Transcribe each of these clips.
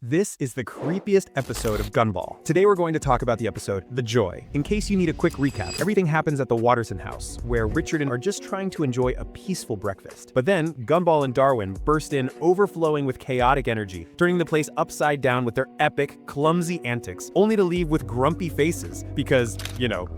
This is the creepiest episode of Gumball. Today we're going to talk about the episode, The Joy. In case you need a quick recap, everything happens at the Watterson house, where Richard and are just trying to enjoy a peaceful breakfast. But then, Gumball and Darwin burst in, overflowing with chaotic energy, turning the place upside down with their epic, clumsy antics, only to leave with grumpy faces, because,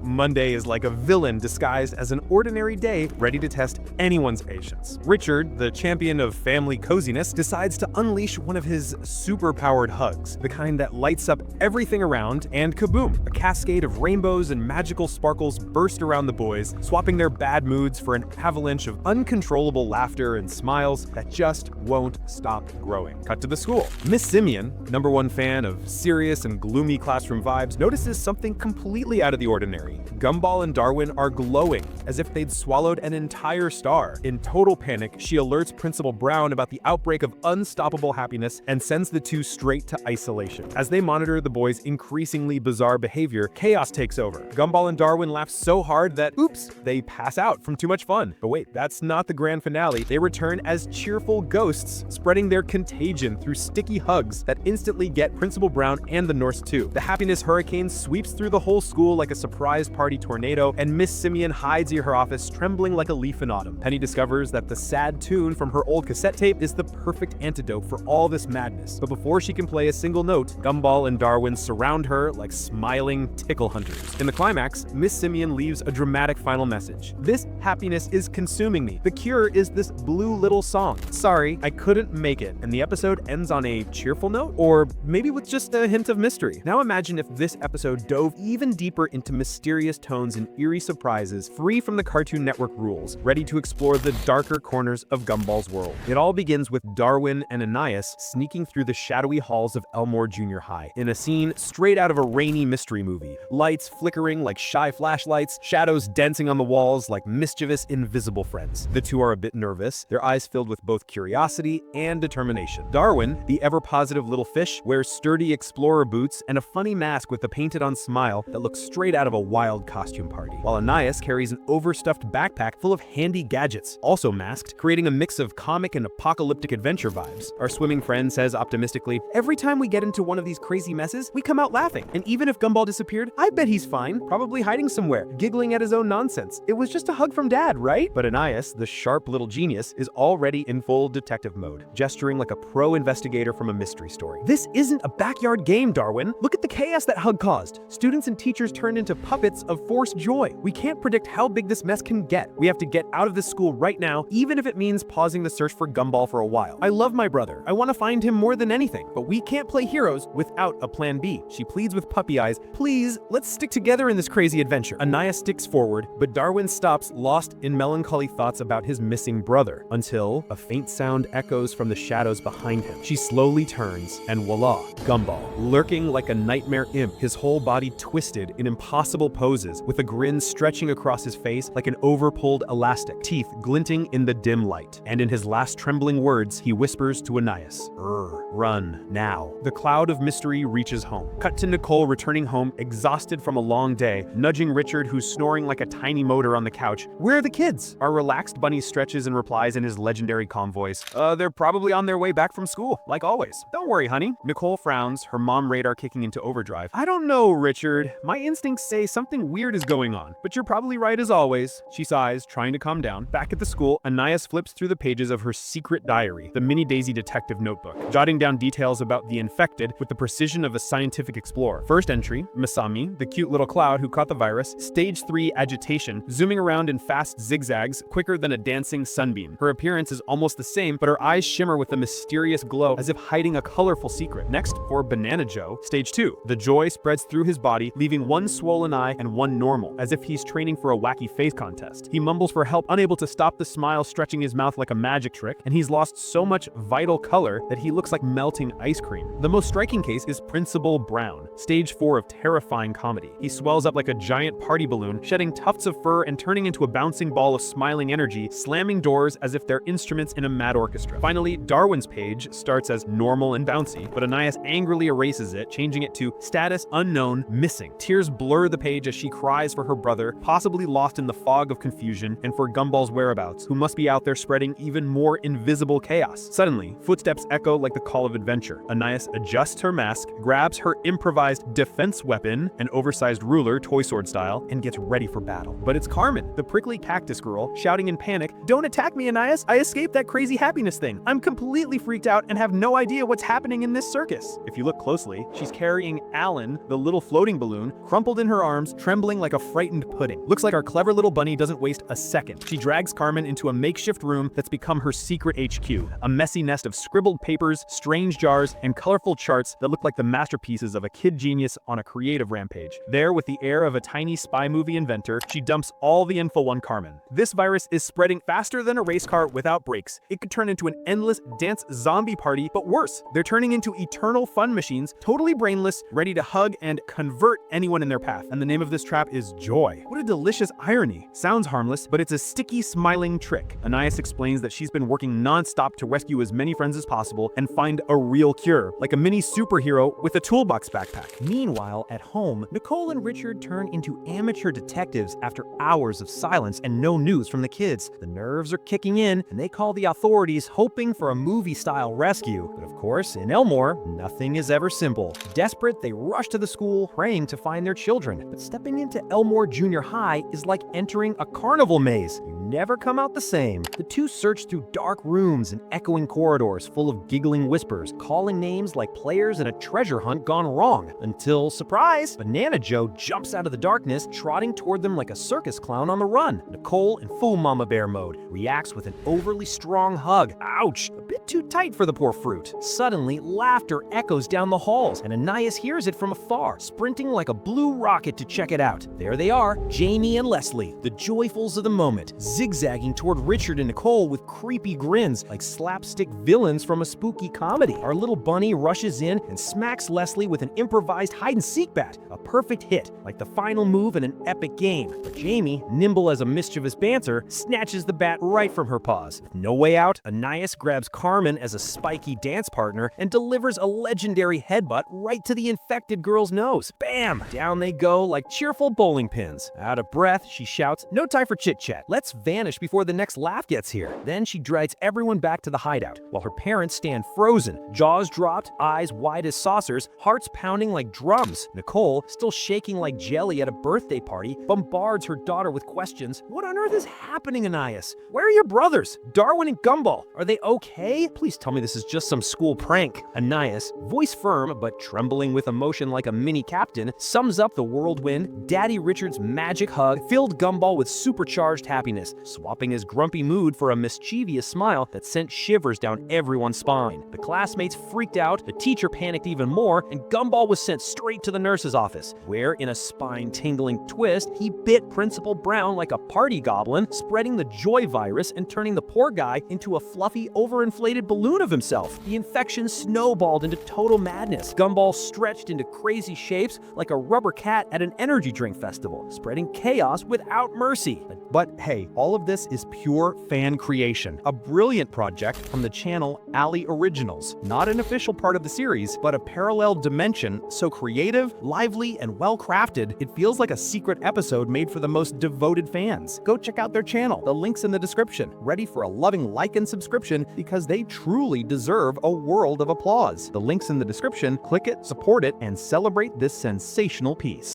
Monday is like a villain disguised as an ordinary day, ready to test anyone's patience. Richard, the champion of family coziness, decides to unleash one of his superpowered hugs, the kind that lights up everything around, and kaboom! A cascade of rainbows and magical sparkles burst around the boys, swapping their bad moods for an avalanche of uncontrollable laughter and smiles that just won't stop growing. Cut to the school. Miss Simeon, #1 fan of serious and gloomy classroom vibes, notices something completely out of the ordinary. Gumball and Darwin are glowing, as if they'd swallowed an entire star. In total panic, she alerts Principal Brown about the outbreak of unstoppable happiness and sends the two straight to isolation. As they monitor the boys' increasingly bizarre behavior, chaos takes over. Gumball and Darwin laugh so hard that, oops, they pass out from too much fun. But wait, that's not the grand finale. They return as cheerful ghosts, spreading their contagion through sticky hugs that instantly get Principal Brown and the Norse too. The happiness hurricane sweeps through the whole school like a surprise party tornado, and Miss Simeon hides in her office, trembling like a leaf in autumn. Penny discovers that the sad tune from her old cassette tape is the perfect antidote for all this madness. But before she can play a single note, Gumball and Darwin surround her like smiling tickle hunters. In the climax, Miss Simeon leaves a dramatic final message. "This happiness is consuming me. The cure is this blue little song. Sorry, I couldn't make it." And the episode ends on a cheerful note, or maybe with just a hint of mystery. Now imagine if this episode dove even deeper into mysterious tones and eerie surprises, free from the Cartoon Network rules, ready to explore the darker corners of Gumball's world. It all begins with Darwin and Anias sneaking through the shadowy halls of Elmore Junior High, in a scene straight out of a rainy mystery movie. Lights flickering like shy flashlights, shadows dancing on the walls like mischievous invisible friends. The two are a bit nervous, their eyes filled with both curiosity and determination. Darwin, the ever-positive little fish, wears sturdy explorer boots and a funny mask with a painted-on smile that looks straight out of a wild costume party, while Anias carries an overstuffed backpack full of handy gadgets, also masked, creating a mix of comic and apocalyptic adventure vibes. Our swimming friend says optimistically, "Every time we get into one of these crazy messes, we come out laughing. And even if Gumball disappeared, I bet he's fine, probably hiding somewhere, giggling at his own nonsense. It was just a hug from Dad, right?" But Anias, the sharp little genius, is already in full detective mode, gesturing like a pro investigator from a mystery story. "This isn't a backyard game, Darwin. Look at the chaos that hug caused. Students and teachers turned into puppets of forced joy. We can't predict how big this mess can get. We have to get out of this school right now, even if it means pausing the search for Gumball for a while. I love my brother. I want to find him more than anything, but we can't play heroes without a plan B." She pleads with puppy eyes, "Please, let's stick together in this crazy adventure." Anias sticks forward, but Darwin stops, lost in melancholy thoughts about his missing brother, until a faint sound echoes from the shadows behind him. She slowly turns, and voila, Gumball, lurking like a nightmare imp, his whole body twisted in impossible poses, with a grin stretching across his face like an overpulled elastic, teeth glinting in the dim light. And in his last trembling words, he whispers to Anias, "Run, now." The cloud of mystery reaches home. Cut to Nicole returning home, exhausted from a long day, nudging Richard, who's snoring like a tiny motor on the couch. "Where are the kids?" Our relaxed bunny stretches and replies in his legendary calm voice, "They're probably on their way back from school, like always. Don't worry, honey." Nicole frowns, her mom radar kicking into overdrive. "I don't know, Richard. My instincts say something weird is going on, but you're probably right as always." She sighs, trying to calm down. Back at the school, Anias flips through the pages of her secret diary, the Mini Daisy detective notebook, jotting down details about the infected with the precision of a scientific explorer. First entry, Masami, the cute little cloud who caught the virus. Stage 3 agitation, zooming around in fast zigzags, quicker than a dancing sunbeam. Her appearance is almost the same, but her eyes shimmer with a mysterious glow, as if hiding a colorful secret. Next, for Banana Joe, Stage 2, the joy spreads through his body, leaving one swollen eye and one normal, as if he's training for a wacky face contest. He mumbles for help, unable to stop the smile stretching his mouth like a magic trick, and he's lost so much vital color that he looks like melting ice cream. The most striking case is Principal Brown, Stage 4 of terrifying comedy. He swells up like a giant party balloon, shedding tufts of fur and turning into a bouncing ball of smiling energy, slamming doors as if they're instruments in a mad orchestra. Finally, Darwin's page starts as normal and bouncy, but Anias angrily erases it, changing it to status unknown, missing. Tears blur the page as she cries for her brother, possibly lost in the fog of confusion, and for Gumball's whereabouts, who must be out there spreading even more invisible chaos. Suddenly, footsteps echo like the call of adventure. pressure. Anias adjusts her mask, grabs her improvised defense weapon, an oversized ruler, toy sword style, and gets ready for battle. But it's Carmen, the prickly cactus girl, shouting in panic, "Don't attack me, Anias! I escaped that crazy happiness thing. I'm completely freaked out and have no idea what's happening in this circus." If you look closely, she's carrying Alan, the little floating balloon, crumpled in her arms, trembling like a frightened pudding. Looks like our clever little bunny doesn't waste a second. She drags Carmen into a makeshift room that's become her secret HQ, a messy nest of scribbled papers, strange jars, and colorful charts that look like the masterpieces of a kid genius on a creative rampage. There, with the air of a tiny spy movie inventor, she dumps all the info on Carmen. This virus is spreading faster than a race car without brakes. It could turn into an endless dance zombie party, but worse, they're turning into eternal fun machines, totally brainless, ready to hug and convert anyone in their path. And the name of this trap is Joy. What a delicious irony. Sounds harmless, but it's a sticky, smiling trick. Anias explains that she's been working non-stop to rescue as many friends as possible and find a real cure, like a mini superhero with a toolbox backpack. Meanwhile, at home, Nicole and Richard turn into amateur detectives after hours of silence and no news from the kids. The nerves are kicking in, and they call the authorities, hoping for a movie-style rescue. But of course, in Elmore, nothing is ever simple. Desperate, they rush to the school, praying to find their children. But stepping into Elmore Junior High is like entering a carnival maze. You never come out the same. The two search through dark rooms and echoing corridors full of giggling whispers, calling names like players in a treasure hunt gone wrong. Until, surprise, Banana Joe jumps out of the darkness, trotting toward them like a circus clown on the run. Nicole, in full Mama Bear mode, reacts with an overly strong hug. Ouch! A bit too tight for the poor fruit. Suddenly, laughter echoes down the halls, and Anias hears it from afar, sprinting like a blue rocket to check it out. There they are, Jamie and Leslie, the joyfuls of the moment, zigzagging toward Richard and Nicole with creepy grins like slapstick villains from a spooky comedy. Our little bunny rushes in and smacks Leslie with an improvised hide-and-seek bat, a perfect hit, like the final move in an epic game. But Jamie, nimble as a mischievous banter, snatches the bat right from her paws. With no way out, Anias grabs Carmen as a spiky dance partner and delivers a legendary headbutt right to the infected girl's nose. Bam! Down they go like cheerful bowling pins. Out of breath, she shouts, "No time for chit-chat. Let's vanish before the next laugh gets here." Then she drags everyone back to the hideout, while her parents stand frozen, jaws dropped, eyes wide as saucers, hearts pounding like drums. Nicole, still shaking like jelly at a birthday party, bombards her daughter with questions. "What on earth is happening, Anias? Where are your brothers? Darwin and Gumball? Are they okay? Please tell me this is just some school prank." Anias, voice firm but trembling with emotion like a mini captain, sums up the whirlwind. Daddy Richard's magic hug filled Gumball with supercharged happiness, swapping his grumpy mood for a mischievous smile that sent shivers down everyone's spine. The classmates freaked out, the teacher panicked even more, and Gumball was sent straight to the nurse's office, where, in a spine-tingling twist, he bit Principal Brown like a party goblin, spreading the joy virus and turning the poor guy into a fluffy, overinflated balloon of himself. The infection snowballed into total madness. Gumball stretched into crazy shapes like a rubber cat at an energy drink festival, spreading chaos without mercy. But hey, all of this is pure fan creation, a brilliant project from the channel Ali Originals. Not an official part of the series, but a parallel dimension so creative, lively, and well-crafted, it feels like a secret episode made for the most devoted fans. Go check out their channel, the link's in the description. Ready for a loving like and subscription because they truly deserve a world of applause. The link's in the description, click it, support it, and celebrate this sensational piece.